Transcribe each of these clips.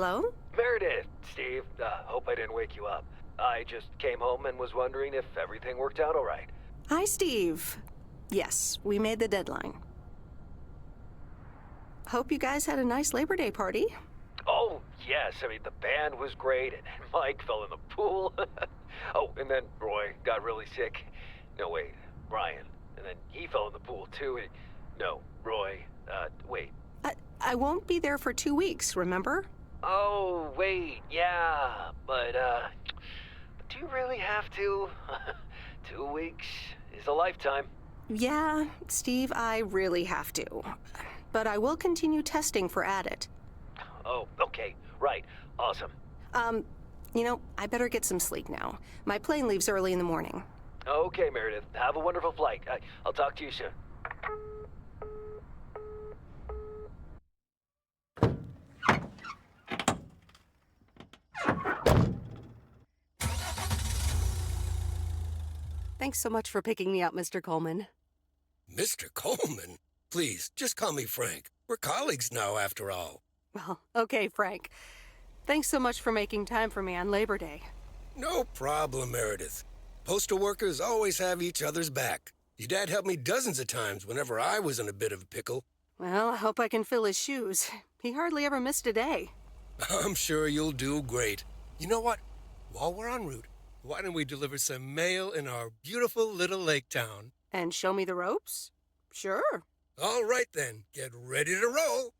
Hello? Meredith, Steve, hope I didn't wake you up. I just came home and was wondering if everything worked out all right. Hi, Steve. Yes, we made the deadline. Hope you guys had a nice Labor Day party. Oh, yes, I mean, the band was great, and Mike fell in the pool. Oh, and then Roy got really sick. No, wait, Brian. And then he fell in the pool, too. No, Roy, wait. I won't be there for 2 weeks, remember? Oh, wait, yeah, but do you really have to? 2 weeks is a lifetime. Yeah, Steve, I really have to. But I will continue testing for Addit. Oh, okay, right, awesome. I better get some sleep now. My plane leaves early in the morning. Okay, Meredith, have a wonderful flight. I'll talk to you soon. Thanks so much for picking me up, Mr. Coleman. Mr. Coleman? Please, just call me Frank. We're colleagues now, after all. Well, okay, Frank. Thanks so much for making time for me on Labor Day. No problem, Meredith. Postal workers always have each other's back. Your dad helped me dozens of times whenever I was in a bit of a pickle. Well, I hope I can fill his shoes. He hardly ever missed a day. I'm sure you'll do great. You know what? While we're en route, why don't we deliver some mail in our beautiful little lake town? And show me the ropes? Sure. All right then, get ready to roll.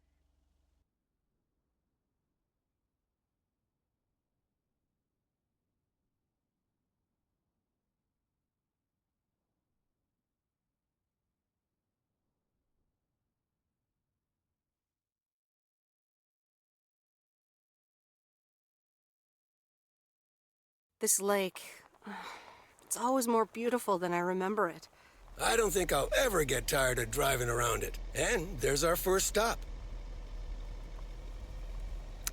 This lake, it's always more beautiful than I remember it. I don't think I'll ever get tired of driving around it. And there's our first stop.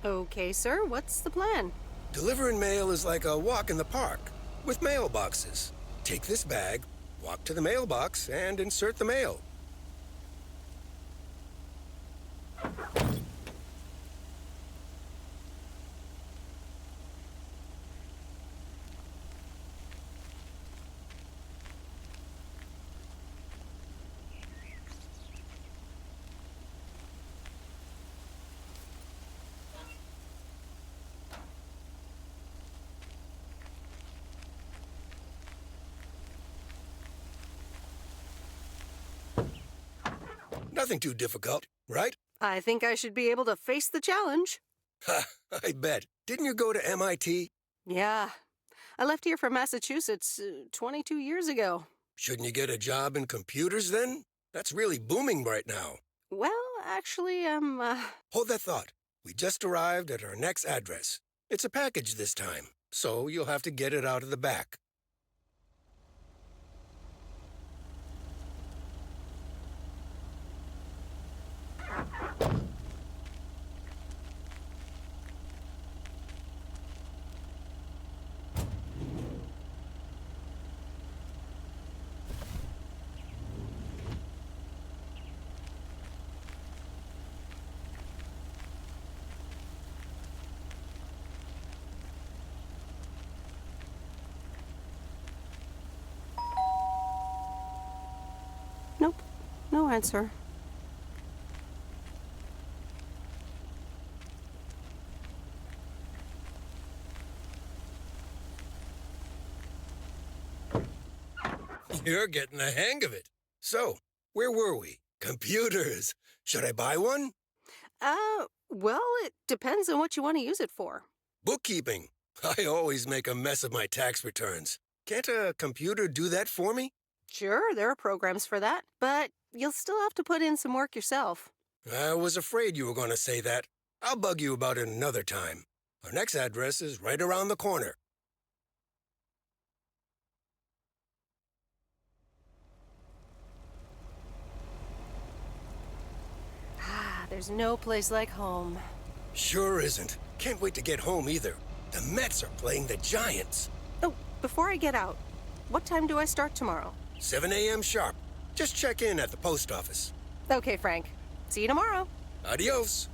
Okay, sir, what's the plan? Delivering mail is like a walk in the park, with mailboxes. Take this bag, walk to the mailbox, and insert the mail. Nothing too difficult, right? I think I should be able to face the challenge. Ha, I bet. Didn't you go to MIT? Yeah. I left here from Massachusetts 22 years ago. Shouldn't you get a job in computers then? That's really booming right now. Well, actually, Hold that thought. We just arrived at our next address. It's a package this time, so you'll have to get it out of the back. nope. No answer. You're getting the hang of it. So, where were we? Computers. Should I buy one? Well, it depends on what you want to use it for. Bookkeeping. I always make a mess of my tax returns. Can't a computer do that for me? Sure, there are programs for that, but you'll still have to put in some work yourself. I was afraid you were going to say that. I'll bug you about it another time. Our next address is right around the corner. There's no place like home. Sure isn't. Can't wait to get home either. The Mets are playing the Giants. Oh, before I get out, what time do I start tomorrow? 7 a.m. sharp. Just check in at the post office. Okay, Frank. See you tomorrow. Adios.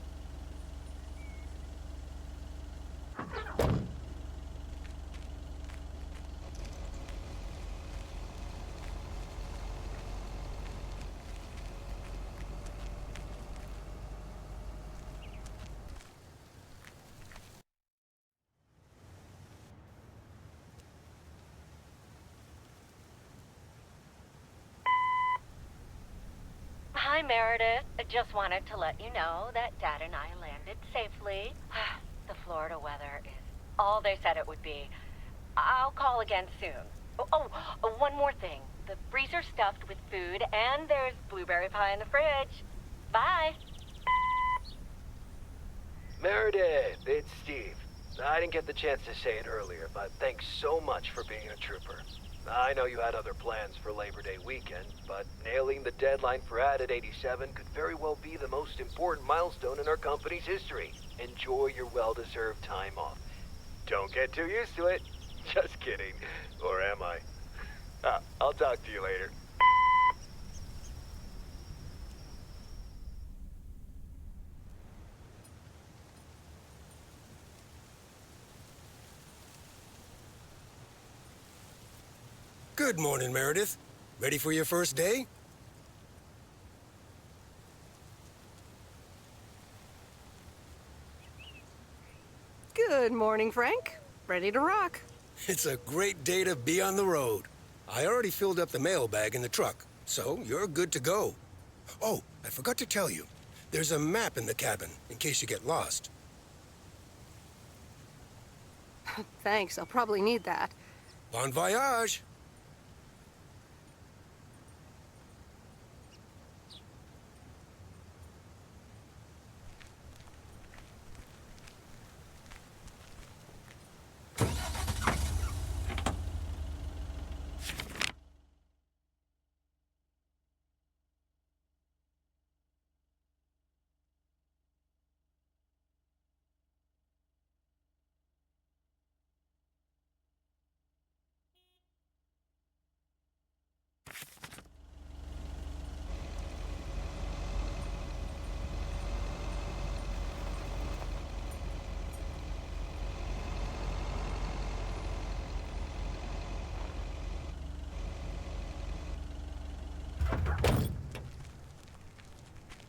Meredith. I just wanted to let you know that Dad and I landed safely. The Florida weather is all they said it would be. I'll call again soon. One more thing. The freezer's stuffed with food, and there's blueberry pie in the fridge. Bye. Meredith, it's Steve. I didn't get the chance to say it earlier, but thanks so much for being a trooper. I know you had other plans for Labor Day weekend, but nailing the deadline for Added 87 could very well be the most important milestone in our company's history. Enjoy your well-deserved time off. Don't get too used to it. Just kidding. Or am I? I'll talk to you later. Good morning, Meredith. Ready for your first day? Good morning, Frank. Ready to rock. It's a great day to be on the road. I already filled up the mailbag in the truck, so you're good to go. Oh, I forgot to tell you. There's a map in the cabin, in case you get lost. Thanks, I'll probably need that. Bon voyage!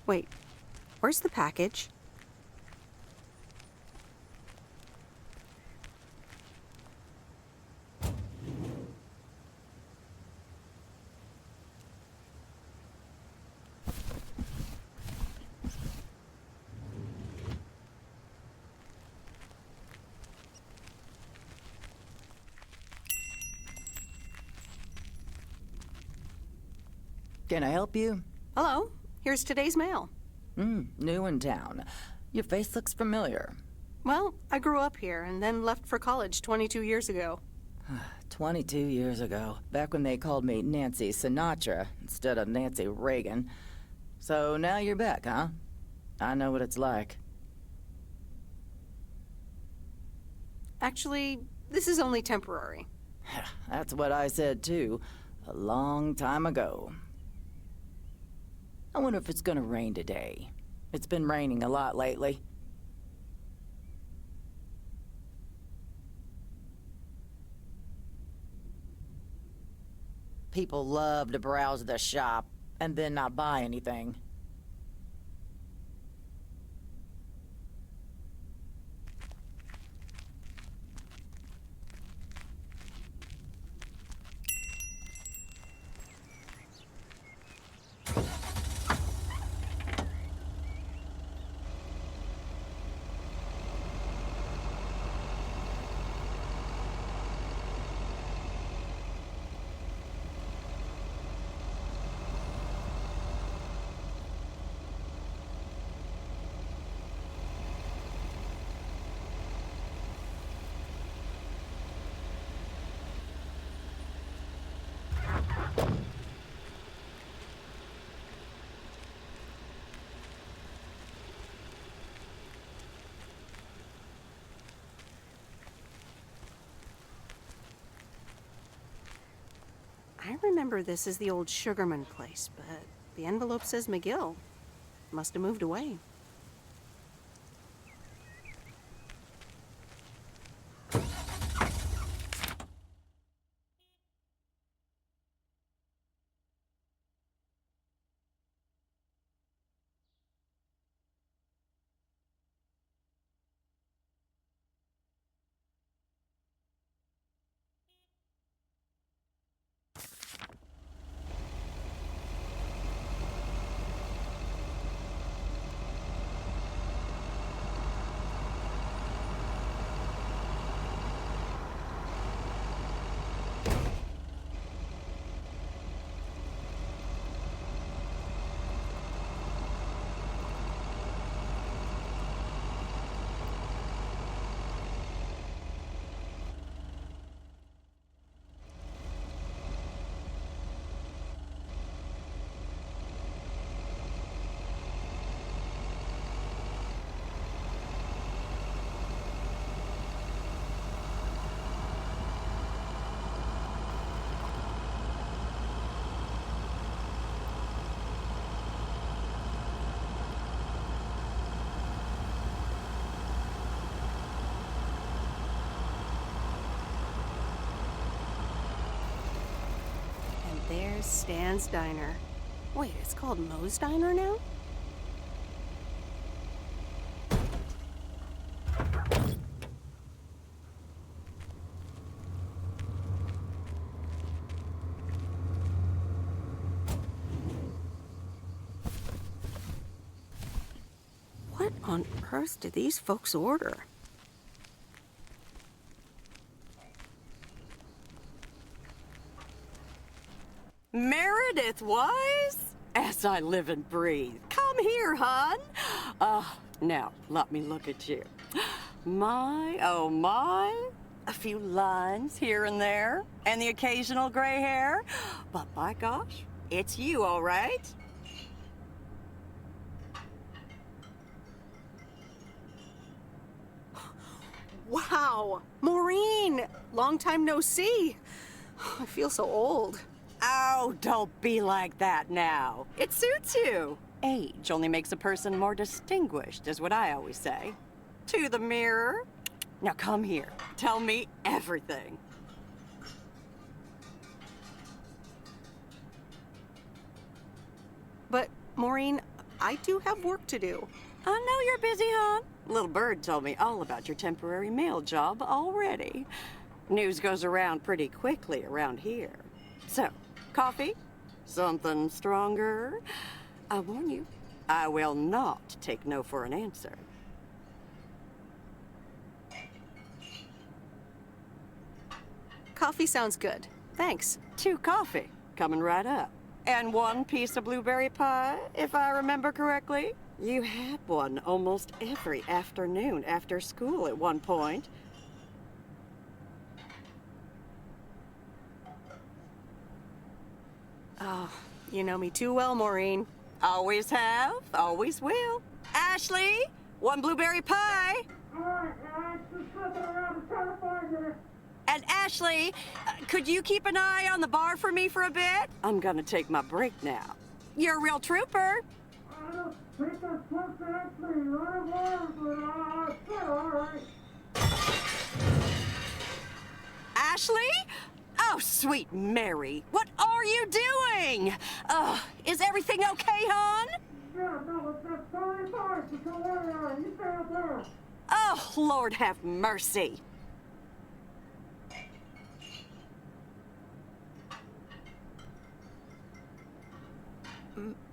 Wait, where's the package? Can I help you? Hello, here's today's mail. New in town. Your face looks familiar. Well, I grew up here and then left for college 22 years ago. 22 years ago, back when they called me Nancy Sinatra instead of Nancy Reagan. So now you're back, huh? I know what it's like. Actually, this is only temporary. That's what I said too, a long time ago. I wonder if it's gonna rain today. It's been raining a lot lately. People love to browse the shop and then not buy anything. I remember this as the old Sugarman place, but the envelope says McGill. Must have moved away. Stan's Diner. Wait, it's called Moe's Diner now? What on earth did these folks order? Meredith Wise? As I live and breathe. Come here, hon. Now, let me look at you. My, oh my. A few lines here and there, and the occasional gray hair. But by gosh, it's you, all right? Wow! Maureen! Long time no see. I feel so old. Oh, don't be like that now. It suits you. Age only makes a person more distinguished, is what I always say. To the mirror. Now come here. Tell me everything. But, Maureen, I do have work to do. I know you're busy, hon. Little Bird told me all about your temporary mail job already. News goes around pretty quickly around here. So, coffee? Something stronger? I warn you, I will not take no for an answer. Coffee sounds good. Thanks. 2 coffee, coming right up. And 1 piece of blueberry pie, if I remember correctly. You had one almost every afternoon after school at one point. Oh, you know me too well, Maureen. Always have, always will. Ashley, 1 blueberry pie. And Ashley, could you keep an eye on the bar for me for a bit? I'm gonna take my break now. You're a real trooper. Ashley? Oh, sweet Mary, what are you doing? Is everything okay, hon? Yeah, no, it's totally fine. Just don't worry, you stay up there. Oh, Lord have mercy.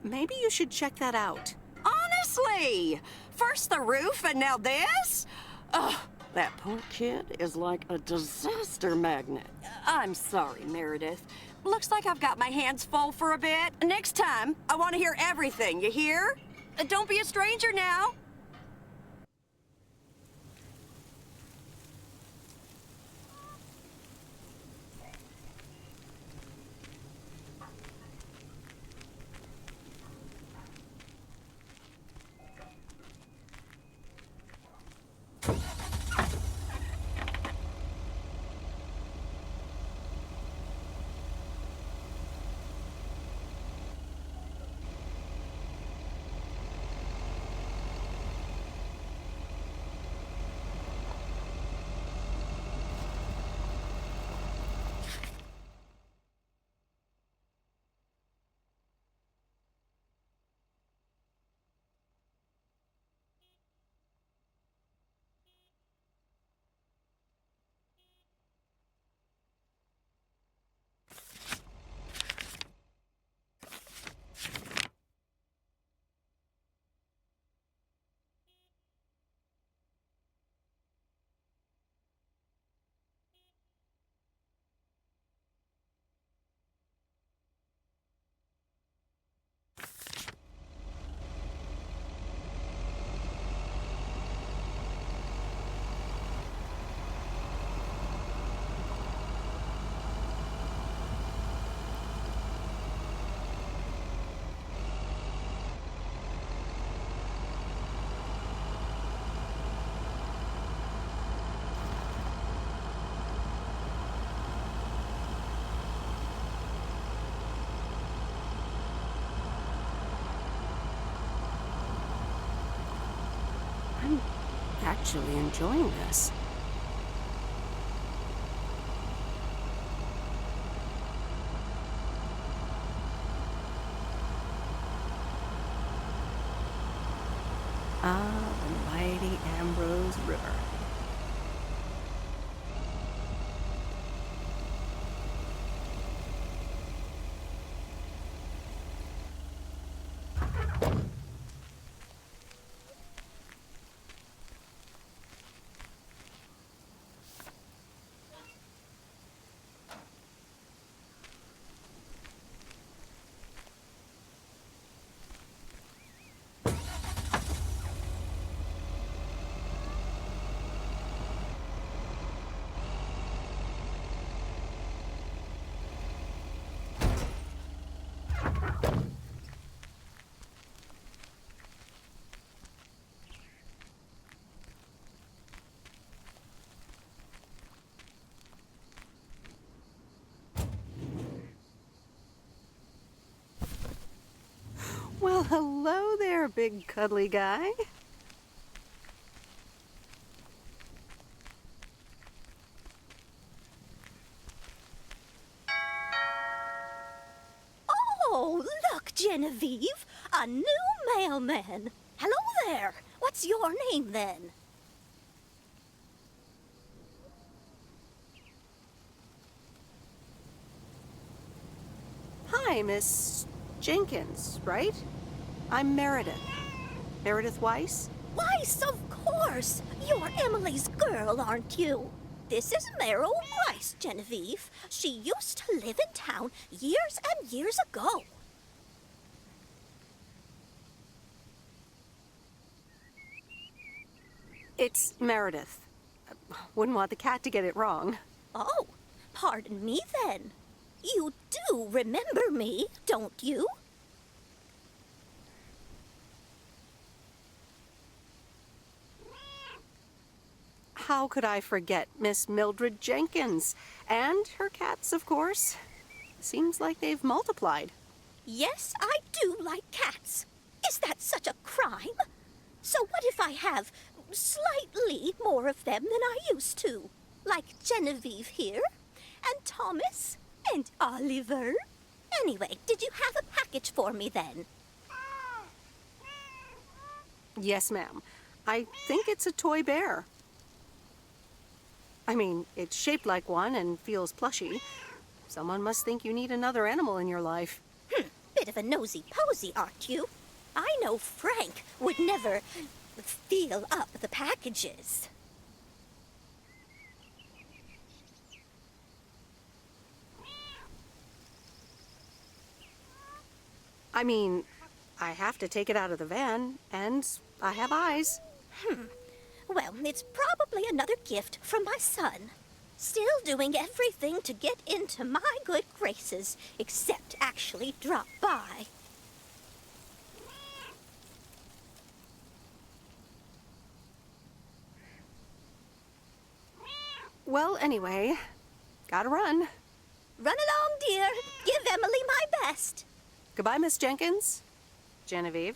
Maybe you should check that out. Honestly, first the roof and now this? Ugh, that poor kid is like a disaster magnet. I'm sorry, Meredith. Looks like I've got my hands full for a bit. Next time, I want to hear everything, you hear? Don't be a stranger now. I'm actually enjoying this. Ah, the mighty Ambrose River. Well, hello there, big cuddly guy. Oh, look, Genevieve, a new mailman. Hello there. What's your name then? Hi, Miss Jenkins, right? I'm Meredith. Meredith Weiss? Weiss, of course. You're Emily's girl, aren't you? This is Meryl Weiss, Genevieve. She used to live in town years and years ago. It's Meredith. Wouldn't want the cat to get it wrong. Oh, pardon me then. You do remember me, don't you? How could I forget Miss Mildred Jenkins? And her cats, of course. Seems like they've multiplied. Yes, I do like cats. Is that such a crime? So what if I have slightly more of them than I used to? Like Genevieve here, and Thomas, and Oliver. Anyway, did you have a package for me then? Yes, ma'am. I think it's a toy bear. I mean, it's shaped like one and feels plushy. Someone must think you need another animal in your life. Bit of a nosy-posy, aren't you? I know Frank would never feel up the packages. I mean, I have to take it out of the van, and I have eyes. Well, it's probably another gift from my son. Still doing everything to get into my good graces, except actually drop by. Well, anyway, gotta run. Run along, dear. Give Emily my best. Goodbye, Miss Jenkins. Genevieve.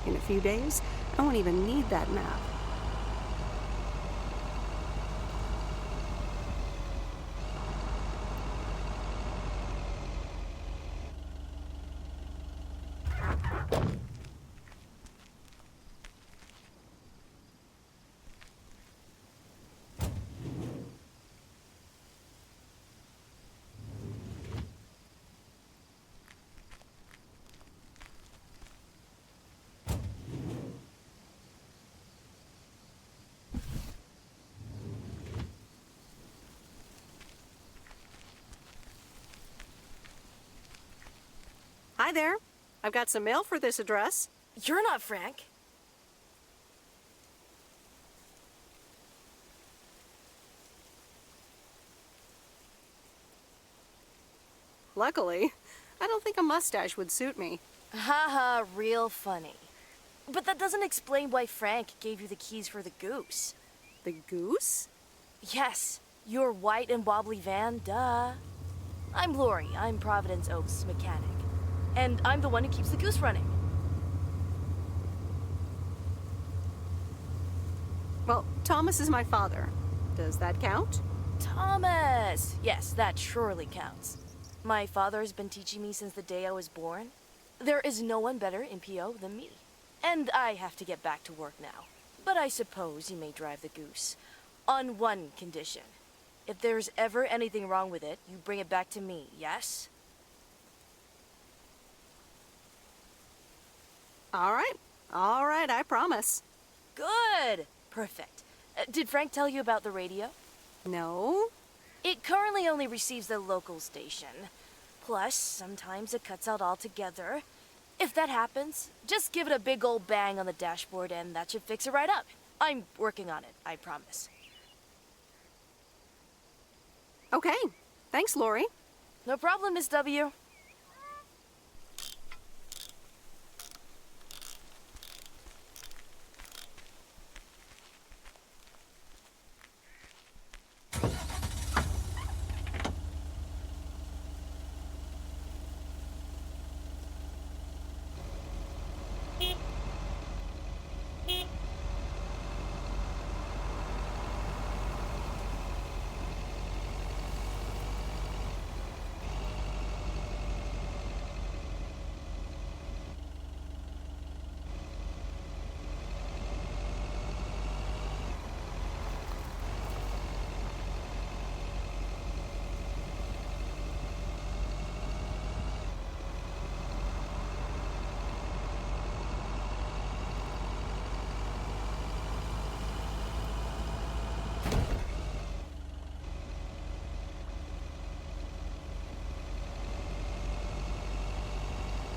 In a few days, I won't even need that map. Hi there. I've got some mail for this address. You're not Frank. Luckily, I don't think a mustache would suit me. Haha, real funny. But that doesn't explain why Frank gave you the keys for the goose. The goose? Yes, your white and wobbly van, duh. I'm Lori. I'm Providence Oaks' mechanic. And I'm the one who keeps the goose running. Well, Thomas is my father. Does that count? Thomas! Yes, that surely counts. My father has been teaching me since the day I was born. There is no one better in PO than me. And I have to get back to work now. But I suppose you may drive the goose. On one condition. If there's ever anything wrong with it, you bring it back to me, yes? All right, I promise. Good! Perfect. Did Frank tell you about the radio? No? It currently only receives the local station. Plus, sometimes it cuts out altogether. If that happens, just give it a big old bang on the dashboard and that should fix it right up. I'm working on it, I promise. Okay. Thanks, Lori. No problem, Miss W.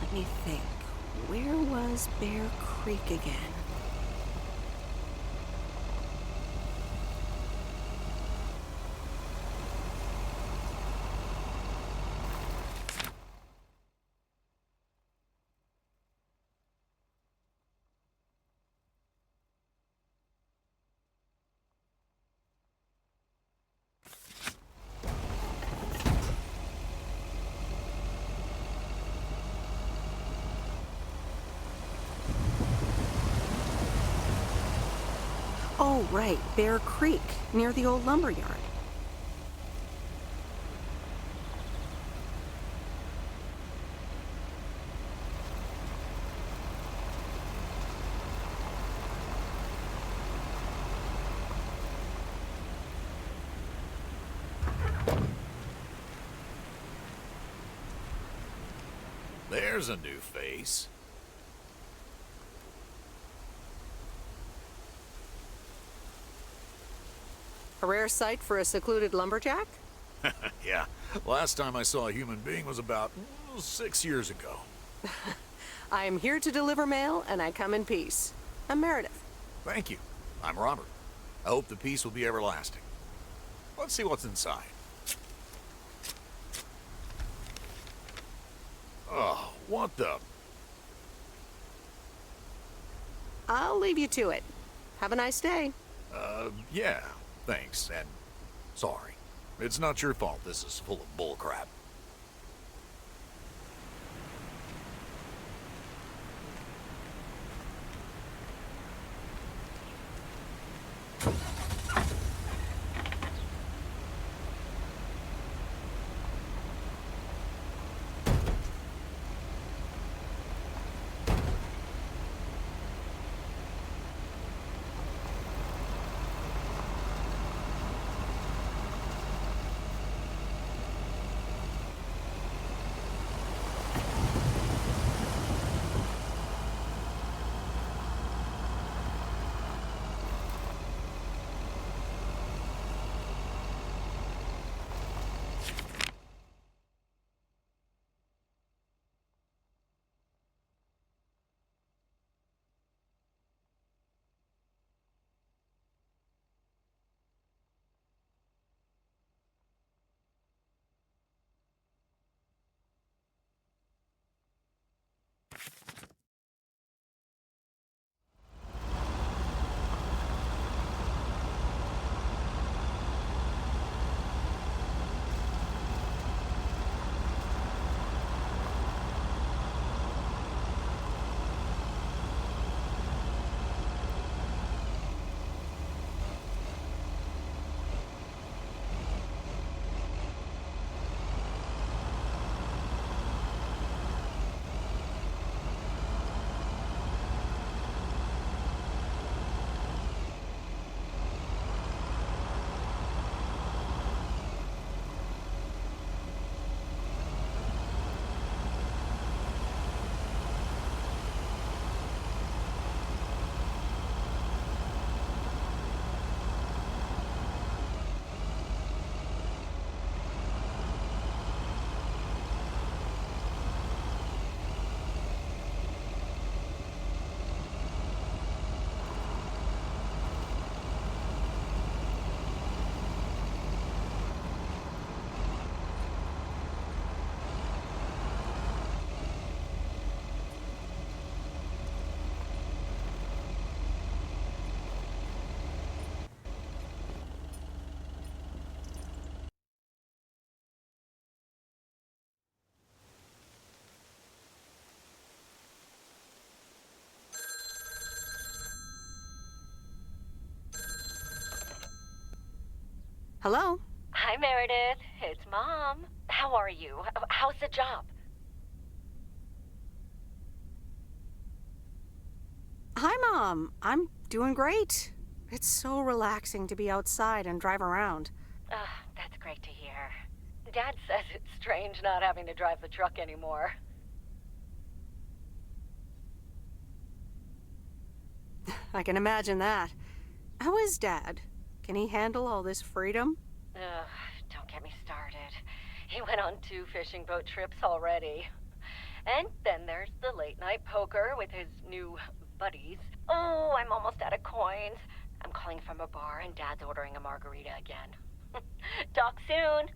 Let me think. Where was Bear Creek again? Oh, right, Bear Creek, near the old lumber yard. There's a new face. A rare sight for a secluded lumberjack? Yeah, last time I saw a human being was about 6 years ago. I am here to deliver mail, and I come in peace. I'm Meredith. Thank you. I'm Robert. I hope the peace will be everlasting. Let's see what's inside. Oh, what the... I'll leave you to it. Have a nice day. Yeah, thanks, and sorry. It's not your fault this is full of bullcrap. Hello? Hi, Meredith. It's Mom. How are you? How's the job? Hi, Mom. I'm doing great. It's so relaxing to be outside and drive around. That's great to hear. Dad says it's strange not having to drive the truck anymore. I can imagine that. How is Dad? Can he handle all this freedom? Don't get me started. He went on 2 fishing boat trips already. And then there's the late night poker with his new buddies. Oh, I'm almost out of coins. I'm calling from a bar and Dad's ordering a margarita again. Talk soon.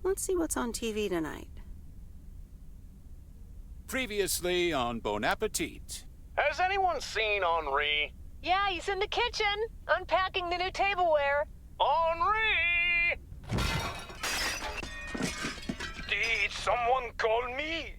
Let's see what's on TV tonight. Previously on Bon Appetit. Has anyone seen Henri? Yeah, he's in the kitchen, unpacking the new tableware. Henri! Did someone call me?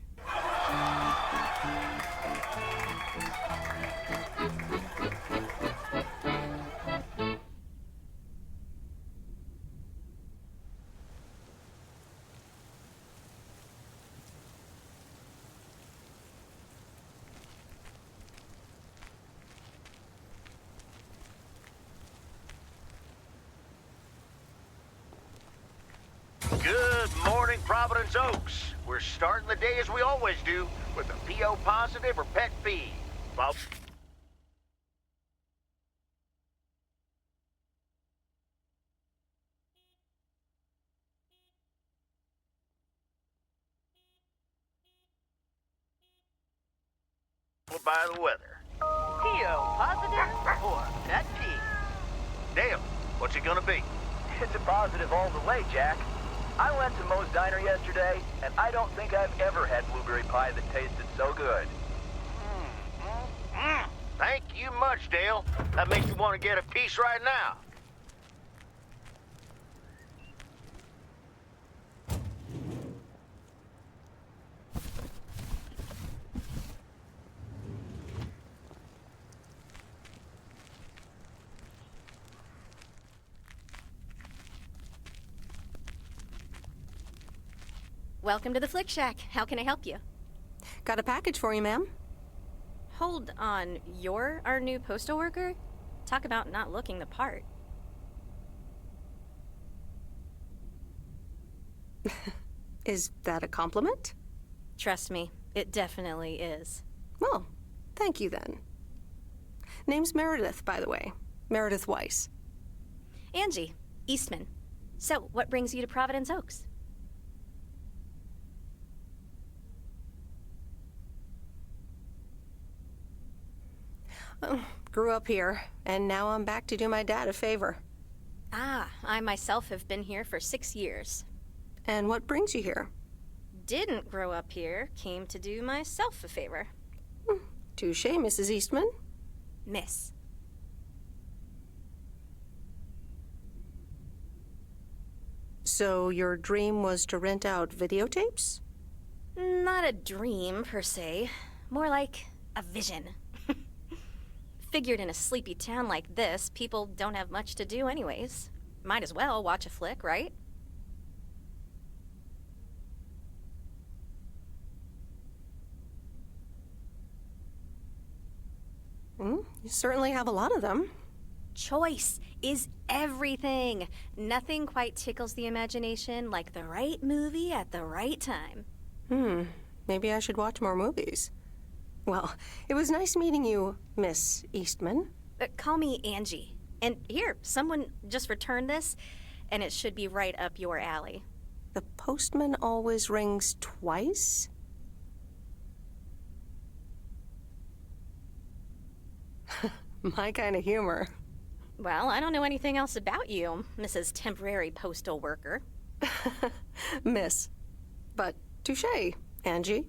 Good morning, Providence Oaks. We're starting the day as we always do, with a PO positive or pet peeve. Well, by the weather. PO positive or pet peeve? Dale, what's it gonna be? It's a positive all the way, Jack. I went to Moe's Diner yesterday, and I don't think I've ever had blueberry pie that tasted so good. Thank you much, Dale. That makes me want to get a piece right now. Welcome to the Flick Shack. How can I help you? Got a package for you, ma'am. Hold on. You're our new postal worker? Talk about not looking the part. Is that a compliment? Trust me, it definitely is. Well, thank you then. Name's Meredith, by the way. Meredith Weiss. Angie, Eastman. So, what brings you to Providence Oaks? Grew up here, and now I'm back to do my dad a favor. Ah, I myself have been here for 6 years. And what brings you here? Didn't grow up here, came to do myself a favor. Touché, Mrs. Eastman. Miss. So your dream was to rent out videotapes? Not a dream, per se. More like a vision. Figured in a sleepy town like this, people don't have much to do anyways. Might as well watch a flick, right? You certainly have a lot of them. Choice is everything. Nothing quite tickles the imagination like the right movie at the right time. Maybe I should watch more movies. Well, it was nice meeting you, Miss Eastman. Call me Angie. And here, someone just returned this, and it should be right up your alley. The postman always rings twice? My kind of humor. Well, I don't know anything else about you, Mrs. Temporary Postal Worker. Miss. But touché, Angie.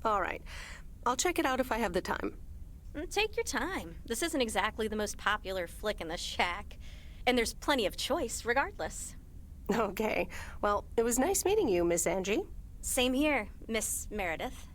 All right. I'll check it out if I have the time. Take your time. This isn't exactly the most popular flick in the shack. And there's plenty of choice, regardless. Okay. Well, it was nice meeting you, Miss Angie. Same here, Miss Meredith.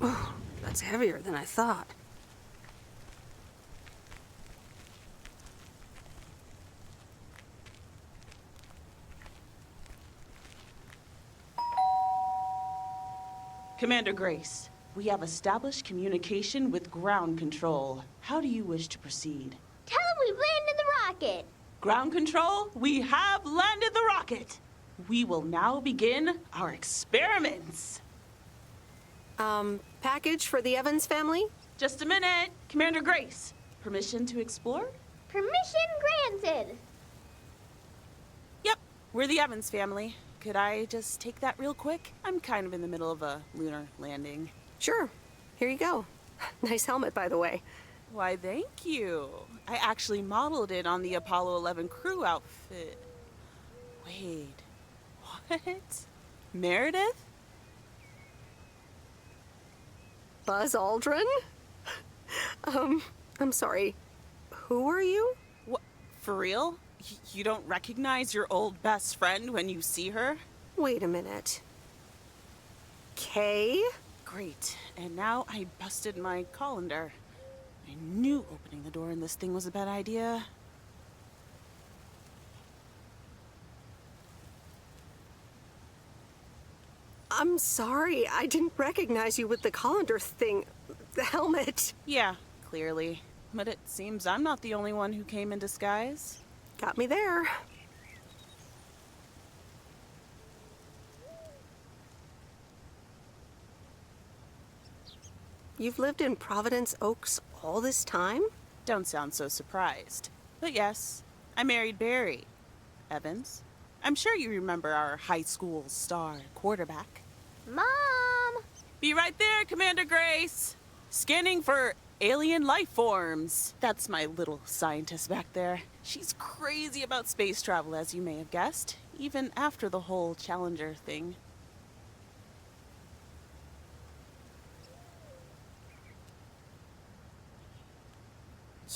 Oh, that's heavier than I thought. Commander Grace, we have established communication with ground control. How do you wish to proceed? Tell them we've landed the rocket. Ground control, we have landed the rocket. We will now begin our experiments. Package for the Evans family? Just a minute. Commander Grace, permission to explore? Permission granted. Yep, we're the Evans family. Could I just take that real quick? I'm kind of in the middle of a lunar landing. Sure. Here you go. Nice helmet, by the way. Why, thank you. I actually modeled it on the Apollo 11 crew outfit. Wait, what? Meredith? Buzz Aldrin? I'm sorry. Who are you? What? For real? You don't recognize your old best friend when you see her? Wait a minute. Kay? Great. And now I busted my colander. I knew opening the door in this thing was a bad idea. I'm sorry. I didn't recognize you with the colander thing. The helmet. Yeah, clearly. But it seems I'm not the only one who came in disguise. Got me there. You've lived in Providence Oaks all this time? Don't sound so surprised. But yes, I married Barry Evans. I'm sure you remember our high school star quarterback. Mom! Be right there, Commander Grace. Scanning for alien life forms. That's my little scientist back there. She's crazy about space travel, as you may have guessed, even after the whole Challenger thing.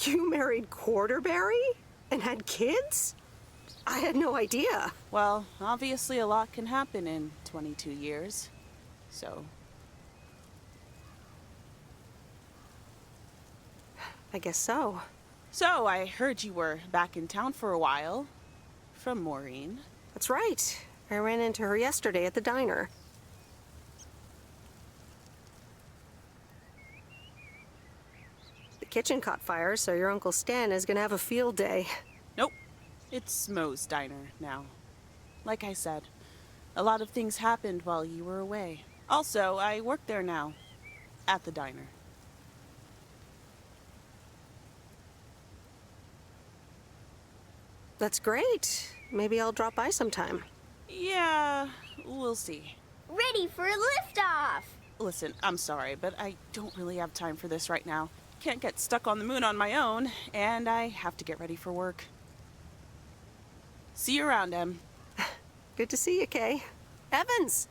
You married Quarterberry? And had kids? I had no idea. Well, obviously a lot can happen in 22 years. So... I guess so. So, I heard you were back in town for a while. From Maureen. That's right. I ran into her yesterday at the diner. The kitchen caught fire, so your Uncle Stan is gonna have a field day. Nope. It's Moe's diner now. Like I said, a lot of things happened while you were away. Also, I work there now. At the diner. That's great. Maybe I'll drop by sometime. Yeah, we'll see. Ready for a liftoff! Listen, I'm sorry, but I don't really have time for this right now. Can't get stuck on the moon on my own, and I have to get ready for work. See you around, Em. Good to see you, Kay. Evans!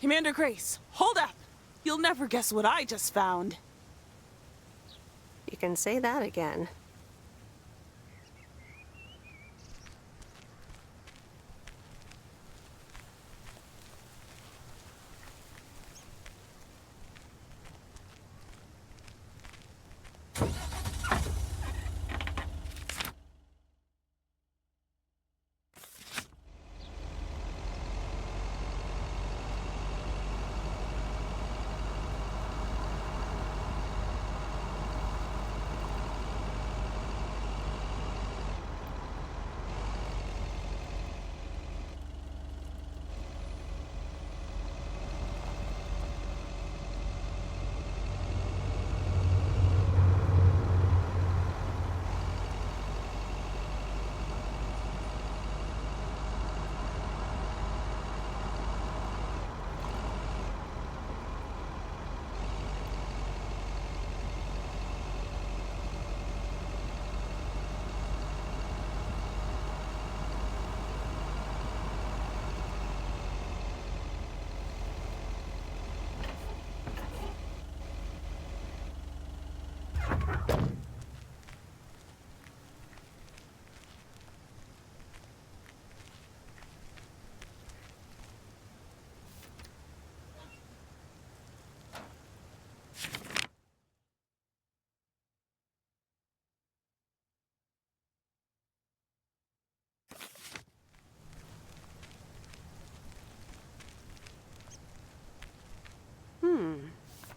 Commander Grace, hold up! You'll never guess what I just found. You can say that again.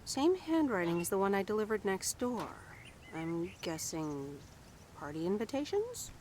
Same handwriting as the one I delivered next door. I'm guessing party invitations?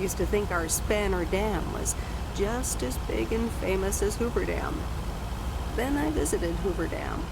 Used to think our Spanner Dam was just as big and famous as Hoover Dam. Then I visited Hoover Dam.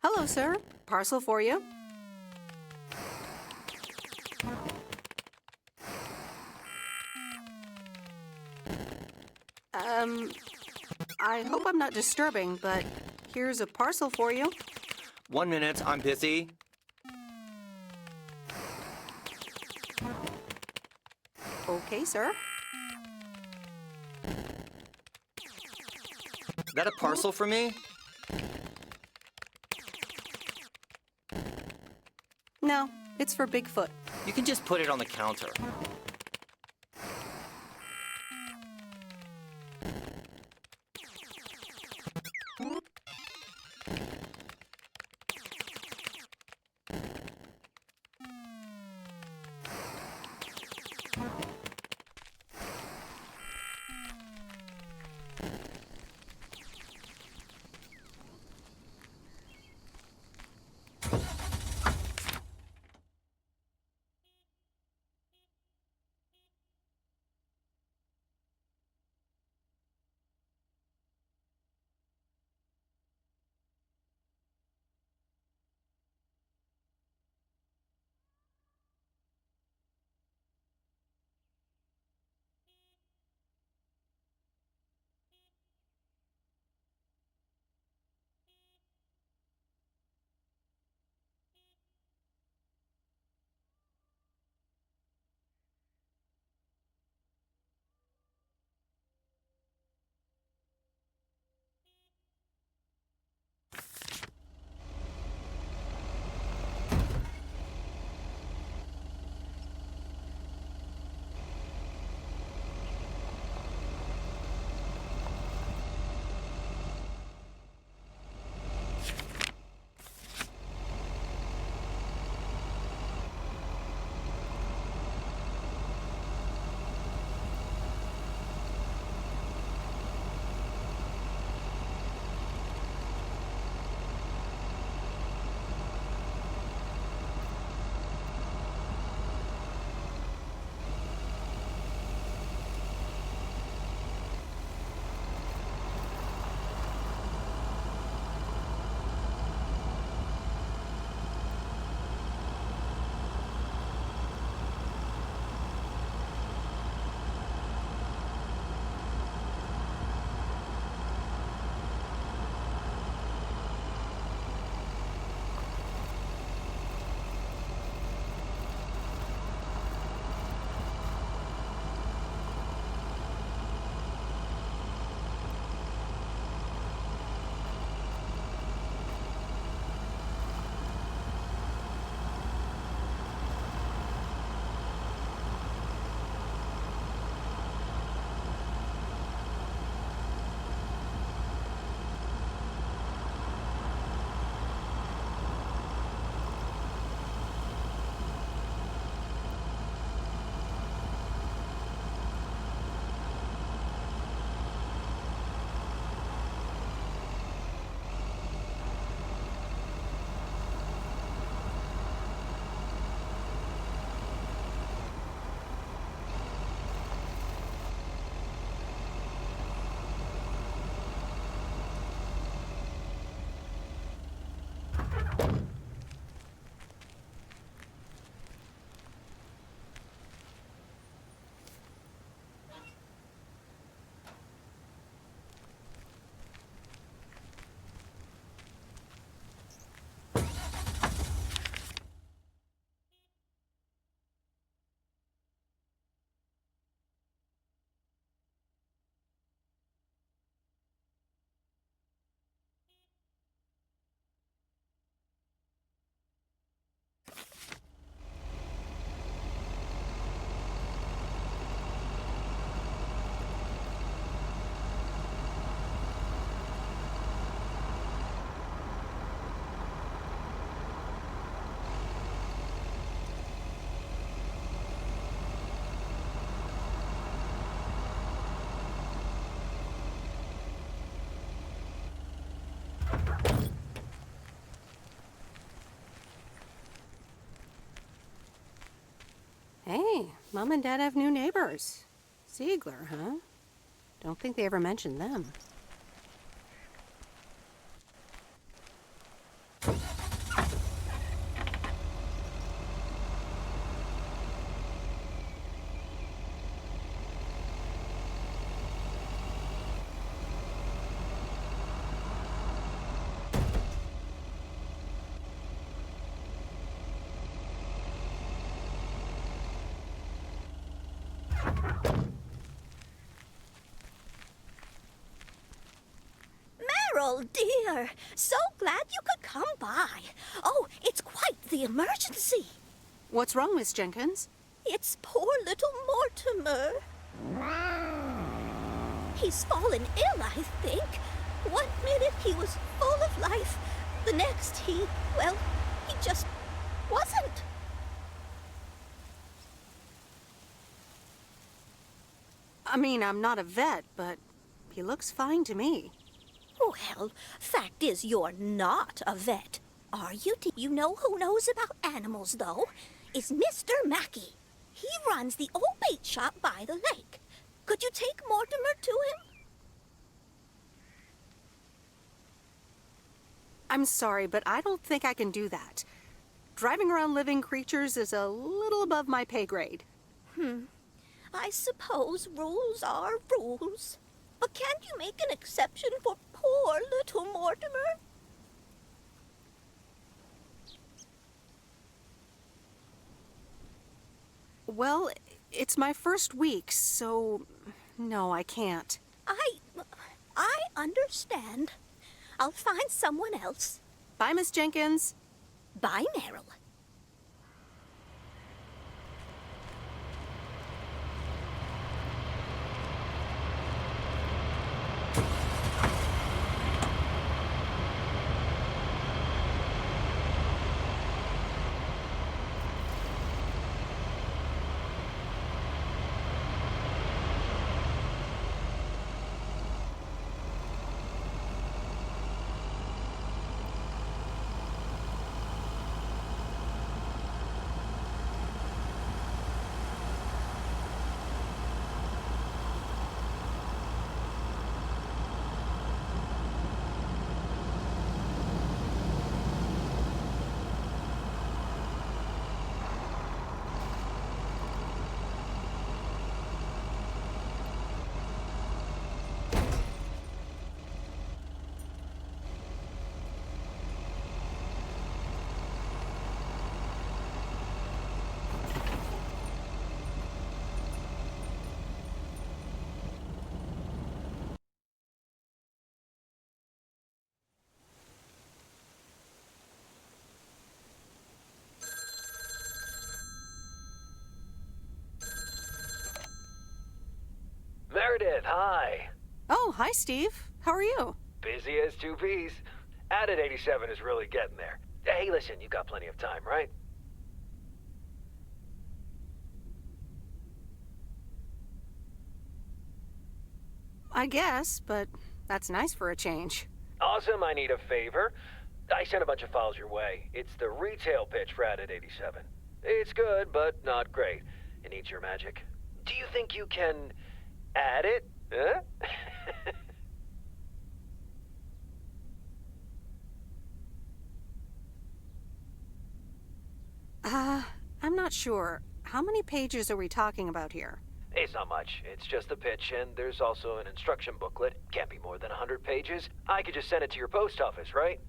Hello, sir. Parcel for you. I hope I'm not disturbing, but here's a parcel for you. 1 minute, I'm busy. Okay, sir. That a parcel for me? No, it's for Bigfoot. You can just put it on the counter. Hey, Mom and Dad have new neighbors. Ziegler, huh? Don't think they ever mentioned them. Meryl, dear, so glad you could come by. Oh, it's quite the emergency. What's wrong, Miss Jenkins? It's poor little Mortimer. He's fallen ill, I think. One minute he was full of life. The next he just wasn't. I mean, I'm not a vet, but he looks fine to me. Well, fact is you're not a vet, are you? You know who knows about animals, though? Is Mr. Mackey. He runs the old bait shop by the lake. Could you take Mortimer to him? I'm sorry, but I don't think I can do that. Driving around living creatures is a little above my pay grade. I suppose rules are rules. But can't you make an exception for poor little Mortimer? Well, it's my first week, so no, I can't. I understand. I'll find someone else. Bye, Miss Jenkins. Bye, Meryl. Meredith, hi. Oh, hi, Steve. How are you? Busy as two peas. Added 87 is really getting there. Hey, listen, you got plenty of time, right? I guess, but that's nice for a change. Awesome, I need a favor. I sent a bunch of files your way. It's the retail pitch for Added 87. It's good, but not great. It needs your magic. Do you think you can add it? Huh? I'm not sure. How many pages are we talking about here? It's not much. It's just the pitch, and there's also an instruction booklet. Can't be more than 100 pages. I could just send it to your post office, right?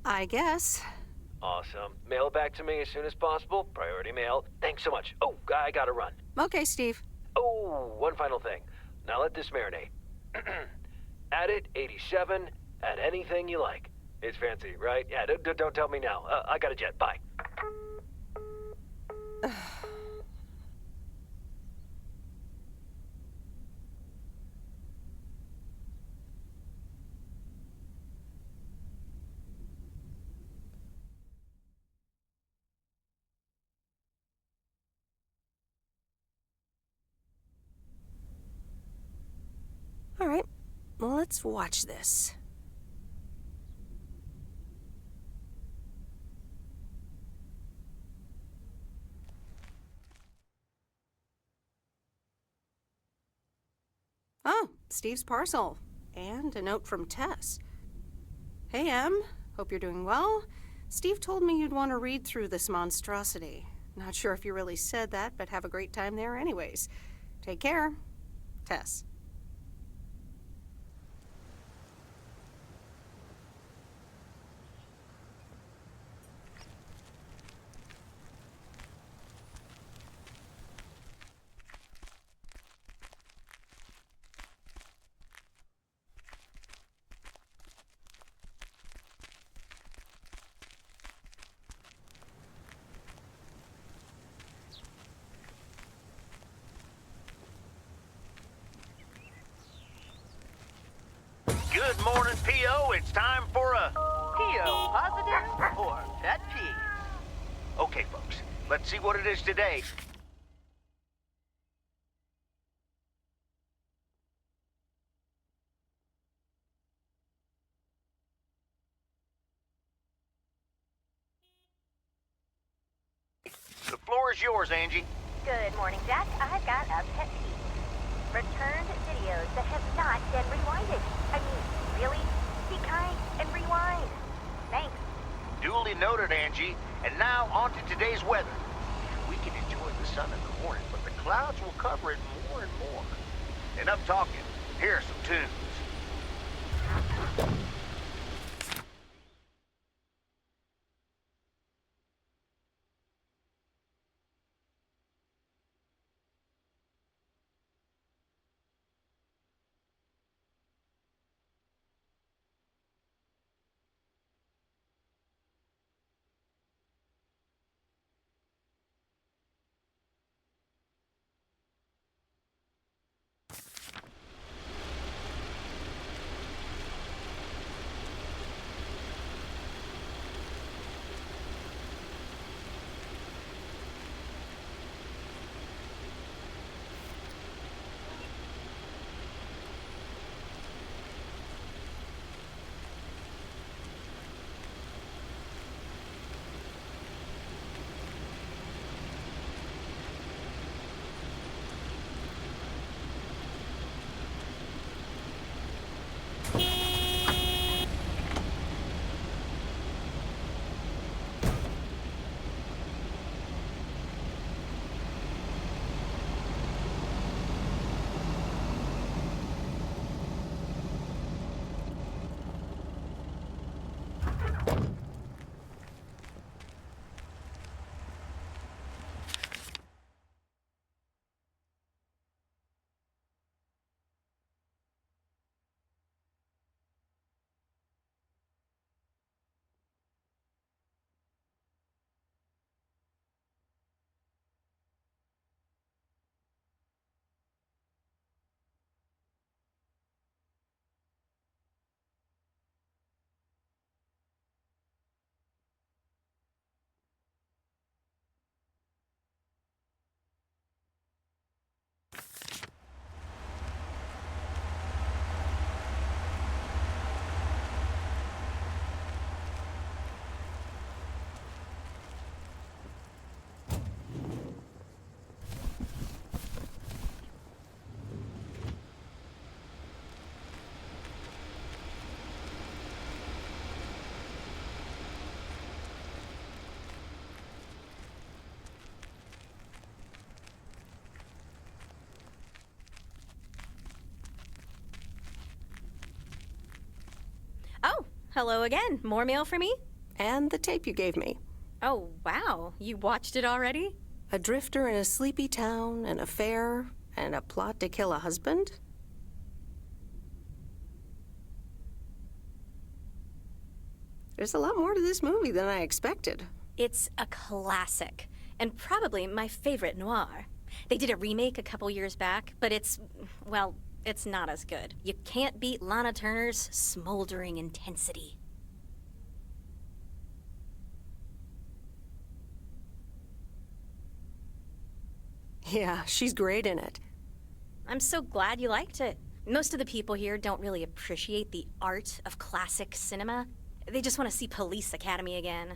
I guess. Awesome. Mail it back to me as soon as possible. Priority mail. Thanks so much. Oh, I gotta run. Okay, Steve. Oh, one final thing. Now let this marinate. Add it, 87. Add anything you like. It's fancy, right? Yeah, don't tell me now. I got a jet. Bye. All right, well, let's watch this. Steve's parcel, and a note from Tess. Hey, Em. Hope you're doing well. Steve told me you'd want to read through this monstrosity. Not sure if you really said that, but have a great time there anyways. Take care. Tess. Good morning, P.O. It's time for a... P.O. positive or pet peeve? Okay, folks, let's see what it is today. The floor is yours, Angie. Good morning, Jack. I've got a pet peeve. Returned videos that have not been rewinded. I mean, really? Be kind and rewind. Thanks. Duly noted, Angie. And now on to today's weather. We can enjoy the sun in the morning, but the clouds will cover it more and more. And I'm talking, here are some tunes. Oh, hello again. More mail for me? And the tape you gave me. Oh, wow. You watched it already? A drifter in a sleepy town, an affair, and a plot to kill a husband? There's a lot more to this movie than I expected. It's a classic, and probably my favorite noir. They did a remake a couple years back, but it's not as good. You can't beat Lana Turner's smoldering intensity. Yeah, she's great in it. I'm so glad you liked it. Most of the people here don't really appreciate the art of classic cinema. They just want to see Police Academy again.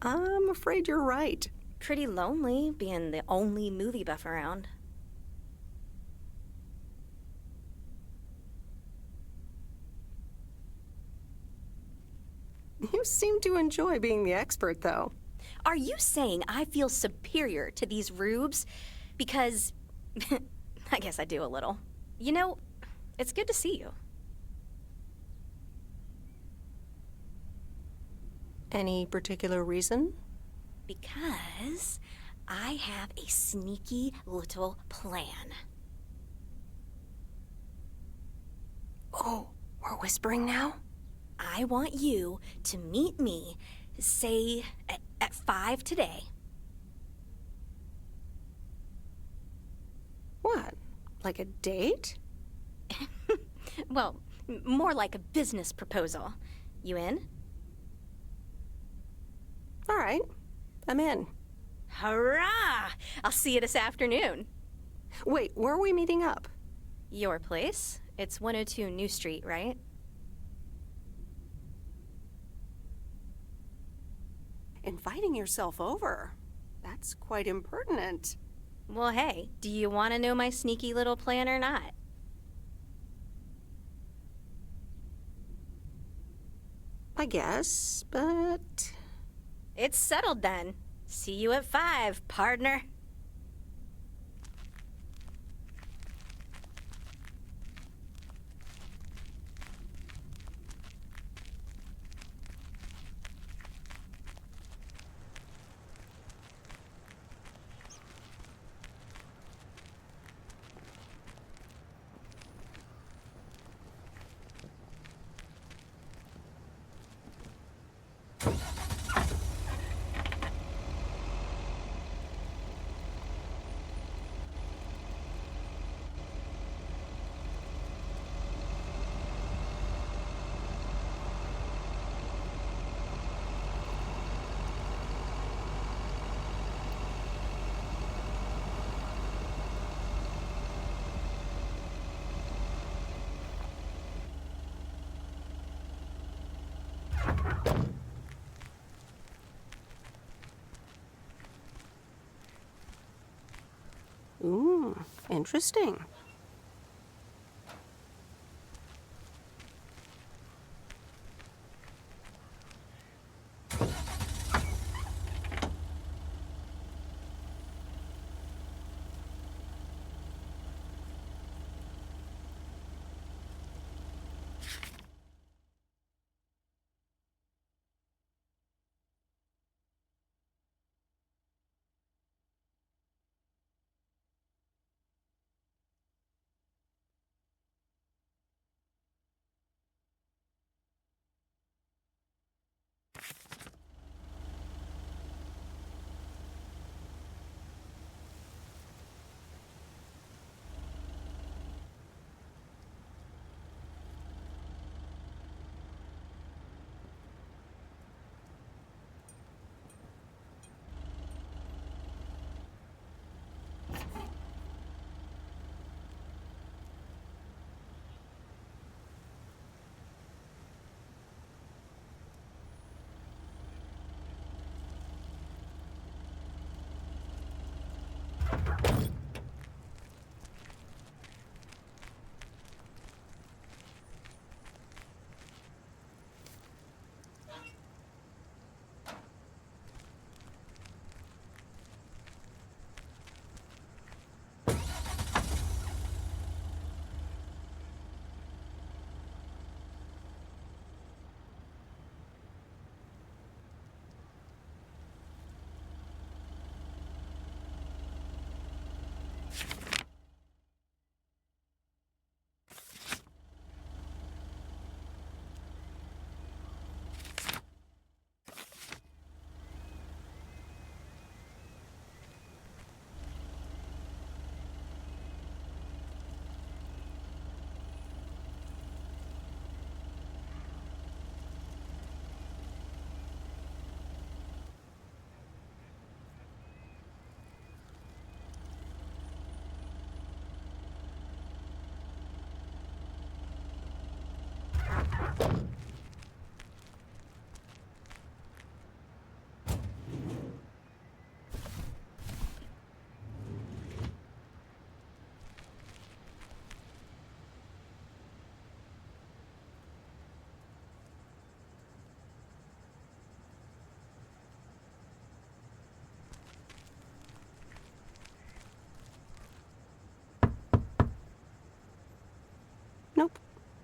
I'm afraid you're right. Pretty lonely being the only movie buff around. You seem to enjoy being the expert, though. Are you saying I feel superior to these rubes? Because I guess I do a little. You know, it's good to see you. Any particular reason? Because I have a sneaky little plan. Oh, we're whispering now? I want you to meet me, say, at 5 today. What? Like a date? Well, more like a business proposal. You in? All right, I'm in. Hurrah! I'll see you this afternoon. Wait, where are we meeting up? Your place? It's 102 New Street, right? Inviting yourself over. That's quite impertinent. Well, hey, do you want to know my sneaky little plan or not? I guess, but... It's settled then. See you at 5, partner. Ooh, interesting.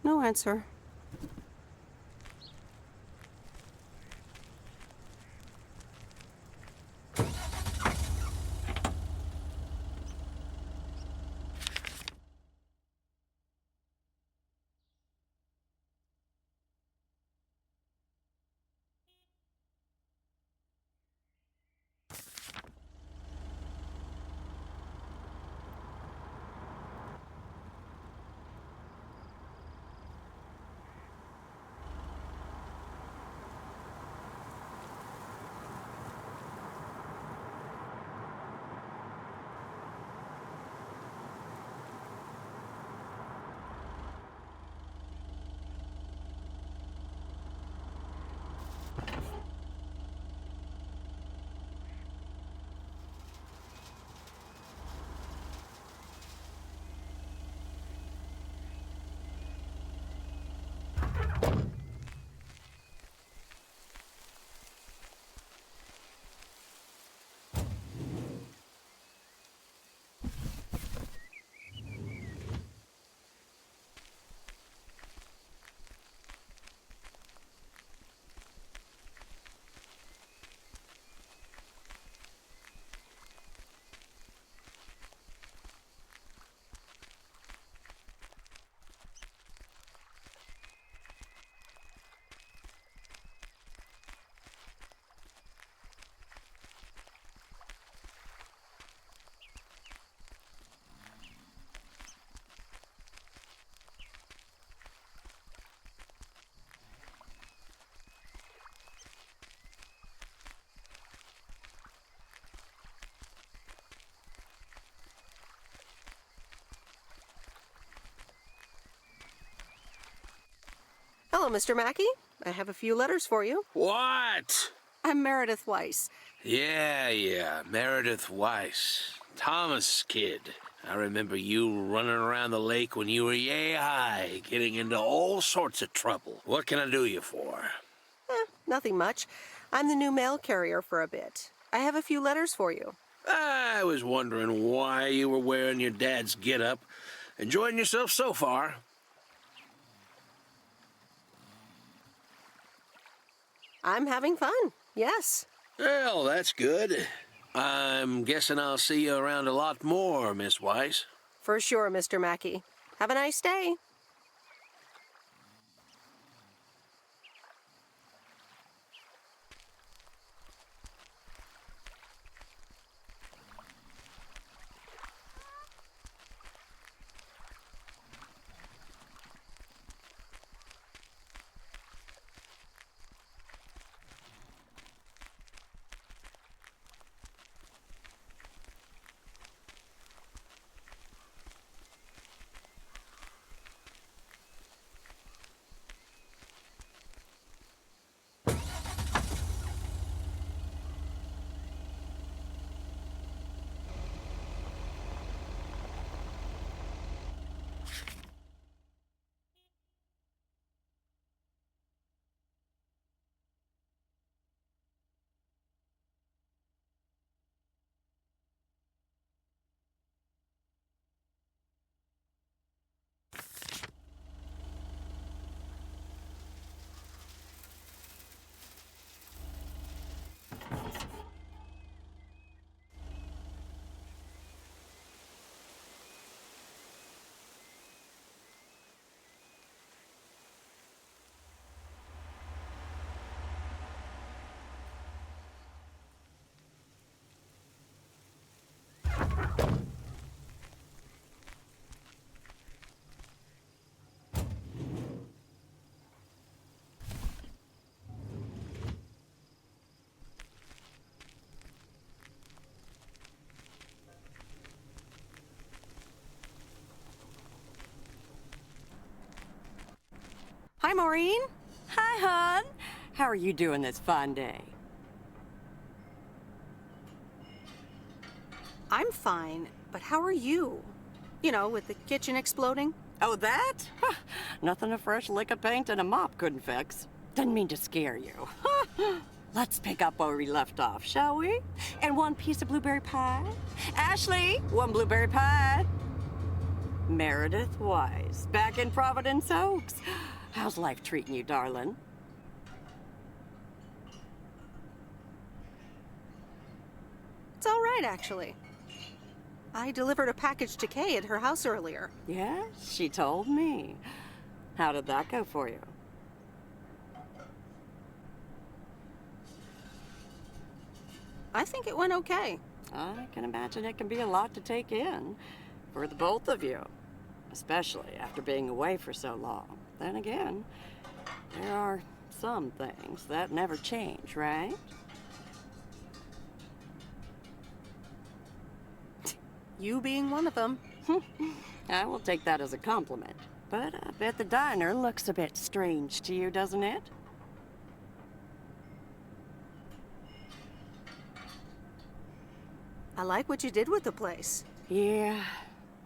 No answer. Hello, Mr. Mackey. I have a few letters for you. What? I'm Meredith Weiss. Yeah, Meredith Weiss. Thomas' kid. I remember you running around the lake when you were yay high, getting into all sorts of trouble. What can I do you for? Nothing much. I'm the new mail carrier for a bit. I have a few letters for you. I was wondering why you were wearing your dad's get-up. Enjoying yourself so far? I'm having fun, yes. Well, that's good. I'm guessing I'll see you around a lot more, Miss Weiss. For sure, Mr. Mackey. Have a nice day. Hi, Maureen. Hi, hon. How are you doing this fine day? I'm fine, but how are you? You know, with the kitchen exploding? Oh, that? Nothing a fresh lick of paint and a mop couldn't fix. Didn't mean to scare you. Let's pick up where we left off, shall we? And one piece of blueberry pie? Ashley, one blueberry pie. Meredith Wise, back in Providence Oaks. How's life treating you, darling? It's all right, actually. I delivered a package to Kay at her house earlier. Yeah, she told me. How did that go for you? I think it went okay. I can imagine it can be a lot to take in for the both of you, especially after being away for so long. Then again, there are some things that never change, right? You being one of them. I will take that as a compliment. But I bet the diner looks a bit strange to you, doesn't it? I like what you did with the place. Yeah,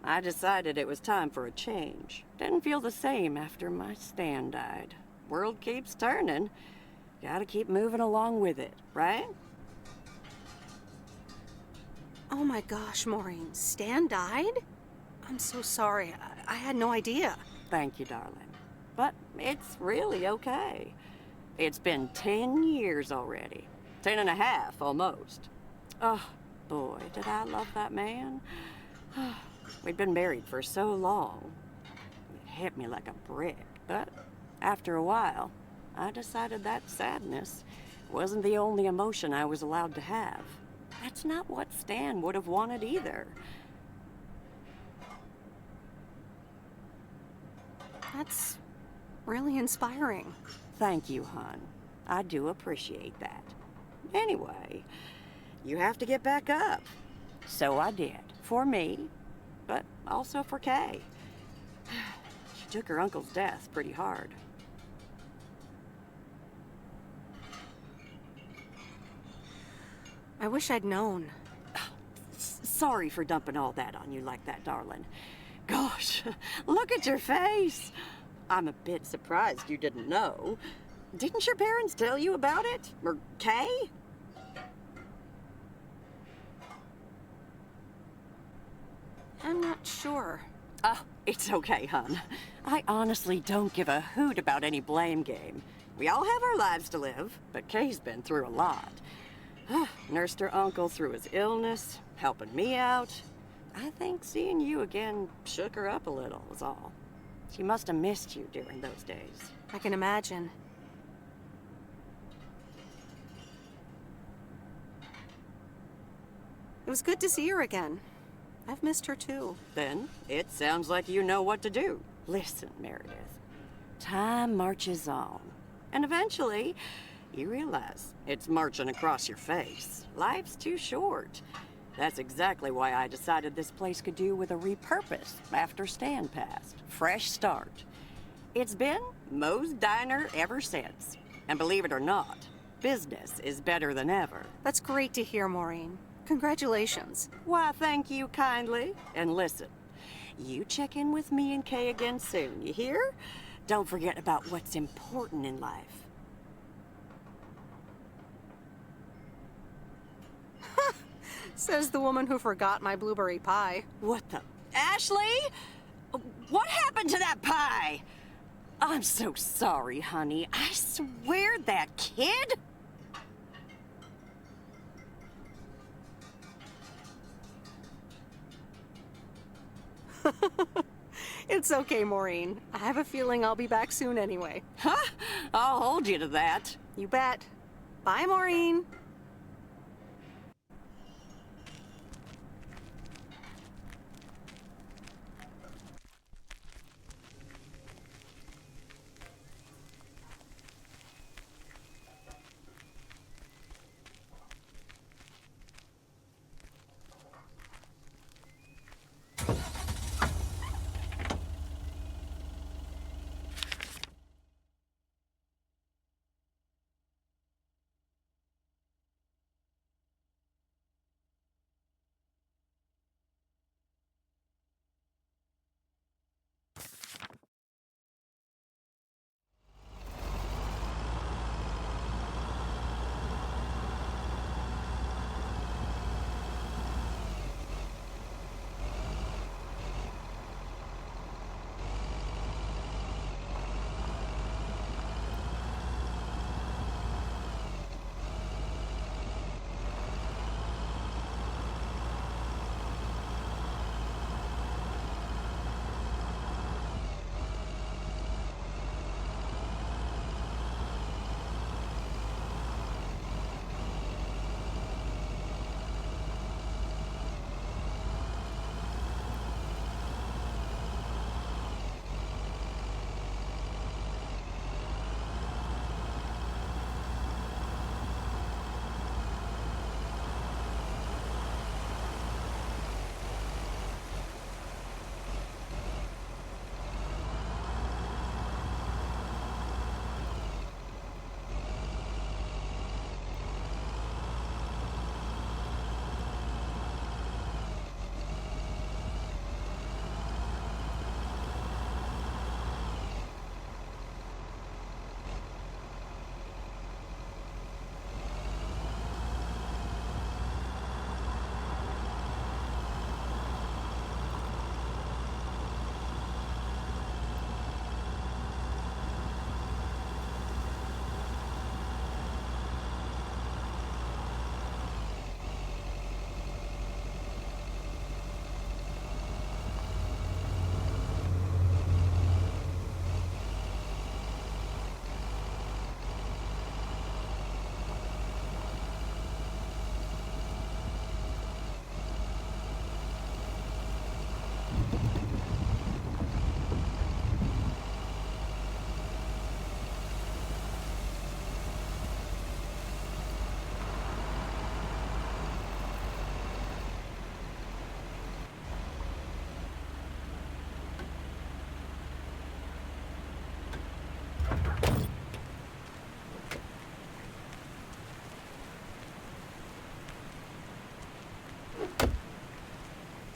I decided it was time for a change. Didn't feel the same after my Stan died. World keeps turning. Gotta keep moving along with it, right? Oh my gosh, Maureen. Stan died? I'm so sorry. I had no idea. Thank you, darling. But it's really okay. It's been 10 years already. 10 and a half, almost. Oh, boy, did I love that man. We'd been married for so long. It hit me like a brick. But after a while, I decided that sadness wasn't the only emotion I was allowed to have. That's not what Stan would have wanted either. That's really inspiring. Thank you, hon. I do appreciate that. Anyway, you have to get back up. So I did. For me, but also for Kay. She took her uncle's death pretty hard. I wish I'd known. Sorry for dumping all that on you like that, darling. Gosh, look at your face. I'm a bit surprised you didn't know. Didn't your parents tell you about it? Or Kay? I'm not sure. Oh, it's okay, hon. I honestly don't give a hoot about any blame game. We all have our lives to live, but Kay's been through a lot. Nursed her uncle through his illness, helping me out. I think seeing you again shook her up a little, was all. She must have missed you during those days. I can imagine. It was good to see her again. I've missed her too. Then, it sounds like you know what to do. Listen, Meredith. Time marches on. And eventually, you realize it's marching across your face. Life's too short. That's exactly why I decided this place could do with a repurpose after Stan passed. Fresh start. It's been Moe's Diner ever since. And believe it or not, business is better than ever. That's great to hear, Maureen. Congratulations. Why, thank you kindly. And listen, you check in with me and Kay again soon, you hear? Don't forget about what's important in life. Says the woman who forgot my blueberry pie. What the? Ashley? What happened to that pie? I'm so sorry, honey. I swear that kid... It's okay, Maureen. I have a feeling I'll be back soon anyway. Huh? I'll hold you to that. You bet. Bye, Maureen.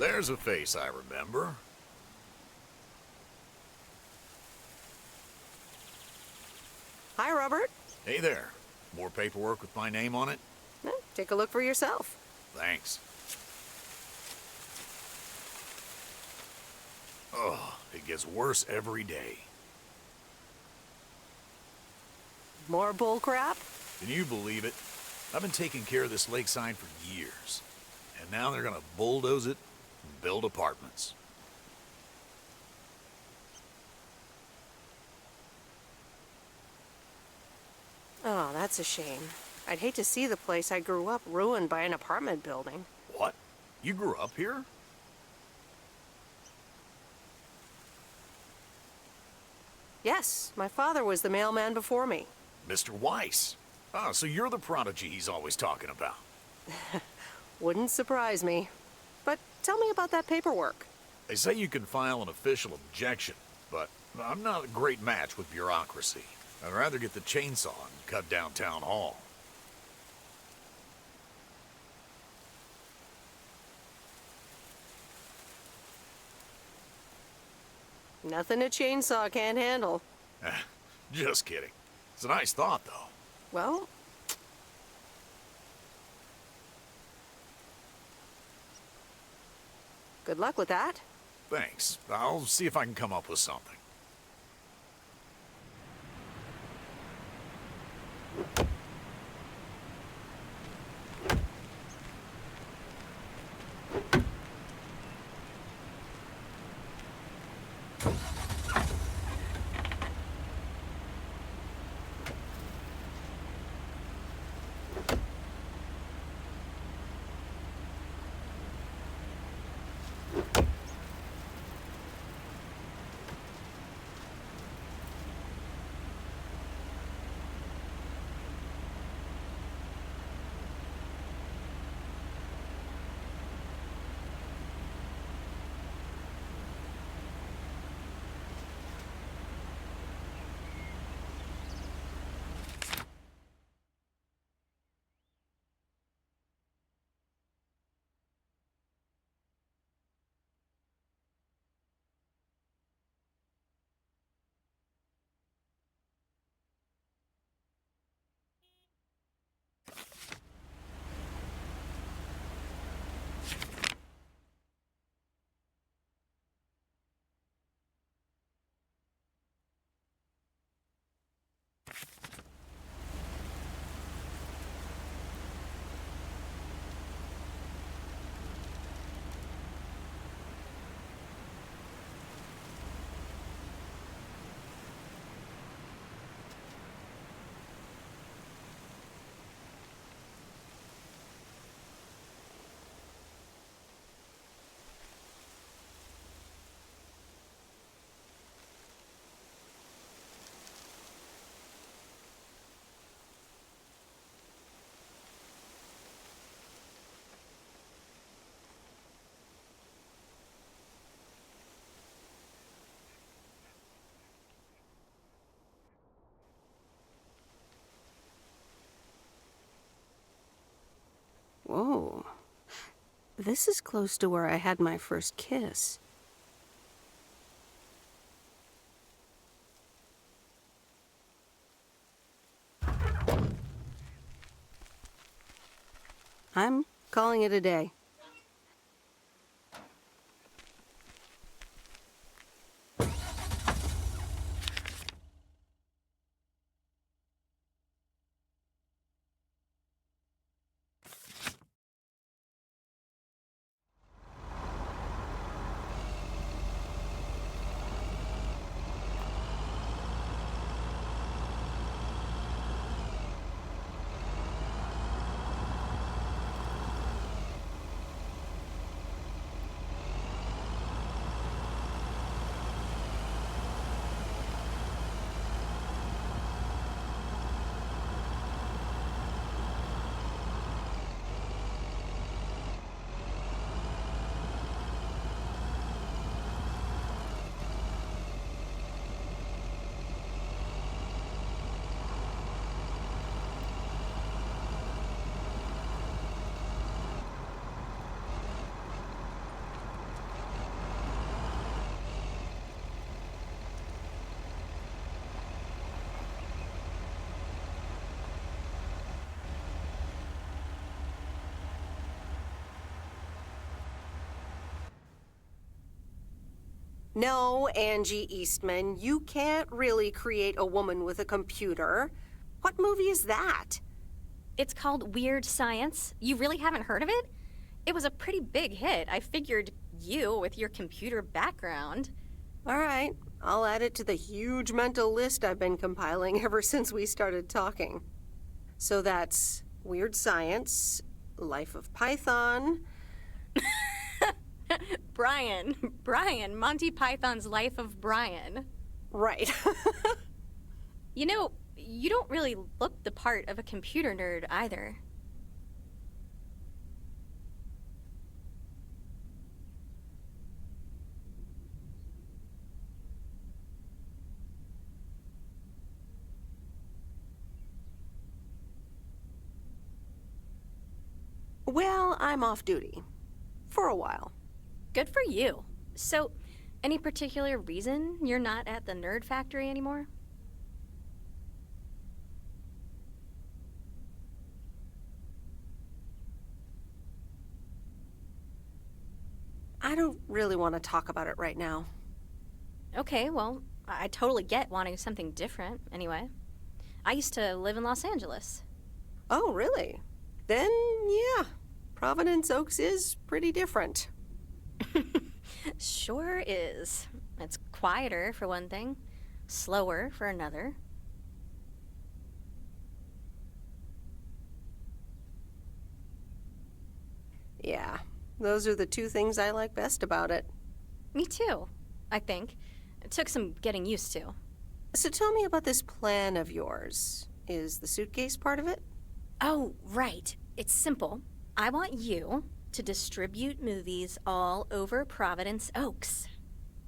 There's a face I remember. Hi, Robert. Hey there. More paperwork with my name on it? Take a look for yourself. Thanks. Oh, it gets worse every day. More bull crap? Can you believe it? I've been taking care of this lakeside for years. And now they're gonna bulldoze it and build apartments. Oh, that's a shame. I'd hate to see the place I grew up ruined by an apartment building. What? You grew up here? Yes, my father was the mailman before me. Mr. Weiss. Ah, so you're the prodigy he's always talking about. Wouldn't surprise me. But tell me about that paperwork. They say you can file an official objection, but I'm not a great match with bureaucracy. I'd rather get the chainsaw and cut down town hall. Nothing a chainsaw can't handle. Just kidding. It's a nice thought, though. Well, good luck with that. Thanks. I'll see if I can come up with something. Whoa. This is close to where I had my first kiss. I'm calling it a day. No, Angie Eastman, you can't really create a woman with a computer. What movie is that? It's called Weird Science. You really haven't heard of it? It was a pretty big hit. I figured you, with your computer background. All right, I'll add it to the huge mental list I've been compiling ever since we started talking. So that's Weird Science, Life of Python. Brian, Monty Python's Life of Brian. Right. You know, you don't really look the part of a computer nerd either. Well, I'm off duty. For a while. Good for you. So, any particular reason you're not at the Nerd Factory anymore? I don't really want to talk about it right now. Okay, well, I totally get wanting something different, anyway. I used to live in Los Angeles. Oh, really? Then, yeah. Providence Oaks is pretty different. Sure is. It's quieter, for one thing. Slower, for another. Yeah, those are the two things I like best about it. Me too, I think. It took some getting used to. So tell me about this plan of yours. Is the suitcase part of it? Oh, right. It's simple. I want you to distribute movies all over Providence Oaks.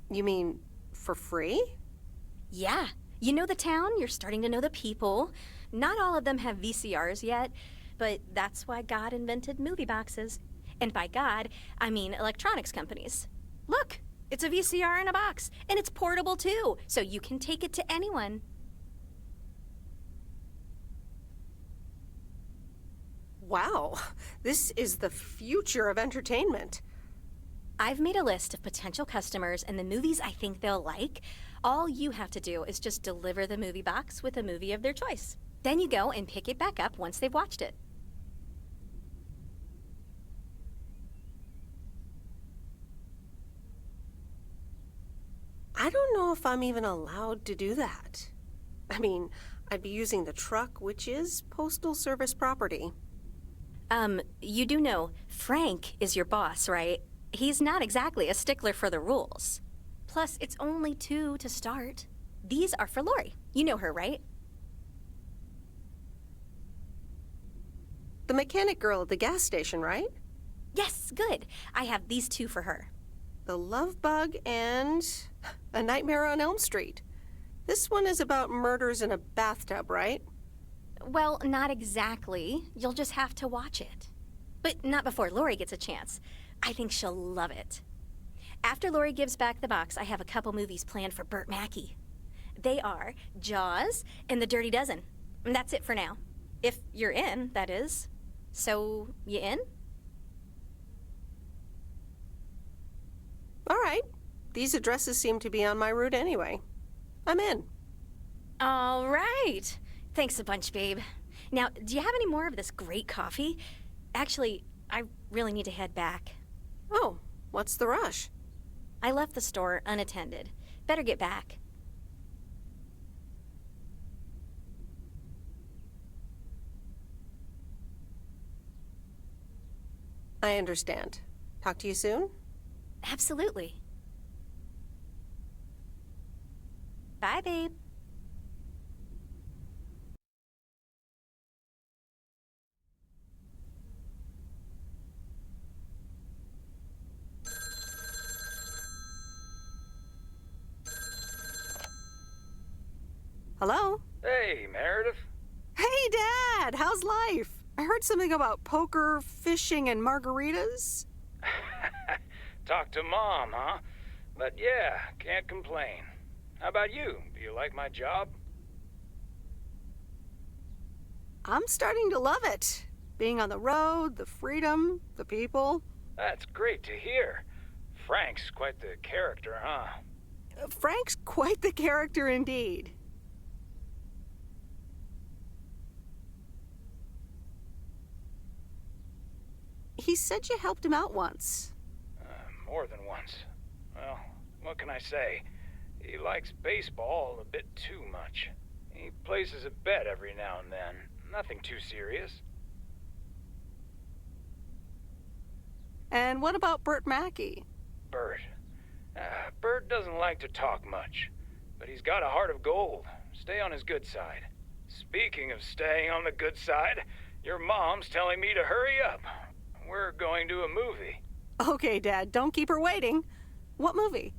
You mean for free? Yeah. You know the town, you're starting to know the people. Not all of them have VCRs yet, but that's why God invented movie boxes. And by God, I mean electronics companies. Look, it's a VCR in a box, and it's portable too, so you can take it to anyone. Wow, this is the future of entertainment. I've made a list of potential customers and the movies I think they'll like. All you have to do is just deliver the movie box with a movie of their choice. Then you go and pick it back up once they've watched it. I don't know if I'm even allowed to do that. I mean, I'd be using the truck, which is Postal Service property. You do know Frank is your boss, right? He's not exactly a stickler for the rules. Plus, it's only 2 to start. These are for Lori. You know her, right? The mechanic girl at the gas station, right? Yes, good. I have these 2 for her. The Love Bug and A Nightmare on Elm Street. This one is about murders in a bathtub, right? Well, not exactly. You'll just have to watch it. But not before Lori gets a chance. I think she'll love it. After Lori gives back the box, I have a couple movies planned for Burt Mackey. They are Jaws and The Dirty Dozen. And that's it for now. If you're in, that is. So, you in? All right. These addresses seem to be on my route anyway. I'm in. All right. Thanks a bunch, babe. Now, do you have any more of this great coffee? Actually, I really need to head back. Oh, what's the rush? I left the store unattended. Better get back. I understand. Talk to you soon? Absolutely. Bye, babe. Hello? Hey, Meredith. Hey, Dad! How's life? I heard something about poker, fishing, and margaritas. Talk to Mom, huh? But yeah, can't complain. How about you? Do you like my job? I'm starting to love it. Being on the road, the freedom, the people. That's great to hear. Frank's quite the character, huh? Frank's quite the character indeed. He said you helped him out once. More than once. Well, what can I say? He likes baseball a bit too much. He places a bet every now and then. Nothing too serious. And what about Bert Mackey? Bert. Bert doesn't like to talk much, but he's got a heart of gold. Stay on his good side. Speaking of staying on the good side, your mom's telling me to hurry up. We're going to a movie. Okay, Dad, don't keep her waiting. What movie?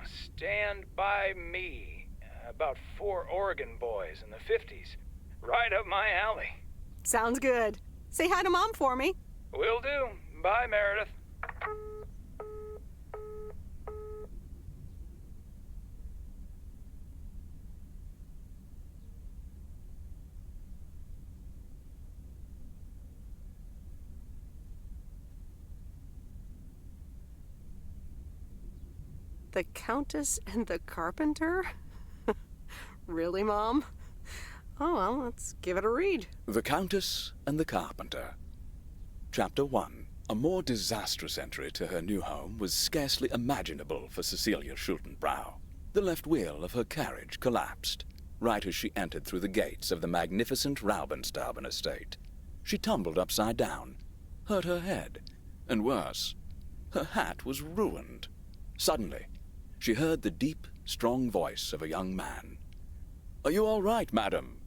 Stand By Me. About 4 Oregon boys in the 50s. Right up my alley. Sounds good. Say hi to Mom for me. Will do. Bye, Meredith. The Countess and the Carpenter? Really, Mom? Oh, well, let's give it a read. The Countess and the Carpenter. Chapter 1. A more disastrous entry to her new home was scarcely imaginable for Cecilia Schultenbrow. The left wheel of her carriage collapsed, right as she entered through the gates of the magnificent Raubenstaben estate. She tumbled upside down, hurt her head, and worse, her hat was ruined. Suddenly, she heard the deep, strong voice of a young man. "Are you all right, madam?"